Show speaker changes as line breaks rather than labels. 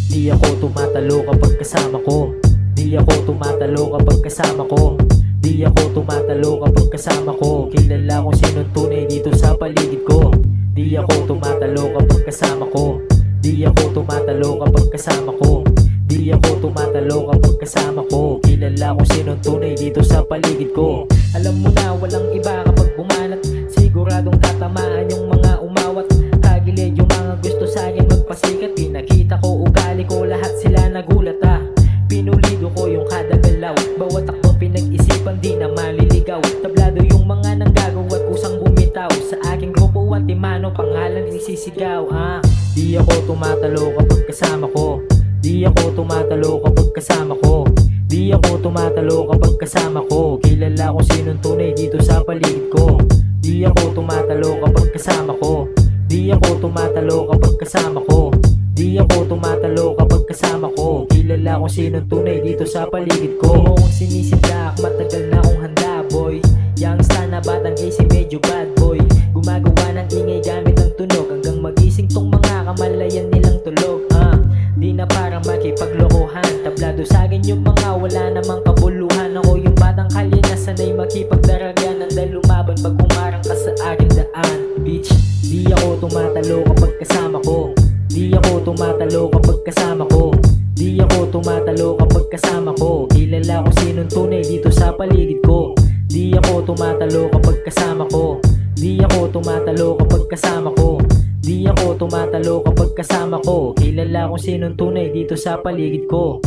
Di ako tumatalo kapag kasama ko. Di ako tumatalo kapag kasama ko. Di ako tumatalo kapag kasama ko. Kilala kung sinong tunay dito sa paligid ko. Di ako tumatalo kapag kasama ko. Di ako tumatalo kapag kasama ko. Di ako tumatalo kapag kasama ko. Kilala kung sinong tunay dito sa paligid ko. Alam mo na walang iba kapag bumanat. Siguradong tatamaan yung mga umawat. Tagilid yung mga gusto sa akin magpasikat. Pinakita ko ugali ko, lahat sila nagulat Pinulido ko yung kada galaw. Bawat takbong pinag-isipan di na maliligaw. Tablado yung mga nanggagaw at kusang bumitaw. Sa aking grupo antimano pangalan isisigaw Di ako tumatalo kapag kasama ko. Di ako tumatalo kapag kasama ko. Di ako tumatalo kapag kasama ko. Kilala ko sinong tunay dito sa paligid ko. Di ako tumatalo kapag kasama ko. Di ako tumatalo kapag kasama ko. Di ako tumatalo kapag kasama ko. Kilala ko sinong tunay dito sa paligid ko. Kung sinisindak, matagal na akong handa boy. Youngsta na batang AC, medyo bad boy. Gumagawa ng ingay gamit ang tunog. Hanggang magising tong mga kamalayan nilang tulog Di na parang makipaglokohan. Tablado sa akin yung mga wala namang kabuluhan. Ako yung batang kalye na sanay makipagdaragan. Nandal lumaban pag umarang ka sa aking daan. Bitch, di ako tumatalo kapag kasama ko. Di ako tumatalo kapag kasama ko. Di ako tumatalo kapag kasama ko. Kilala ko sinong tunay dito sa paligid ko. Di ako tumatalo kapag kasama ko. Di ako tumatalo kapag kasama ko. Di ako tumatalo kapag kasama ko. Kilala ko sinong tunay dito sa paligid ko.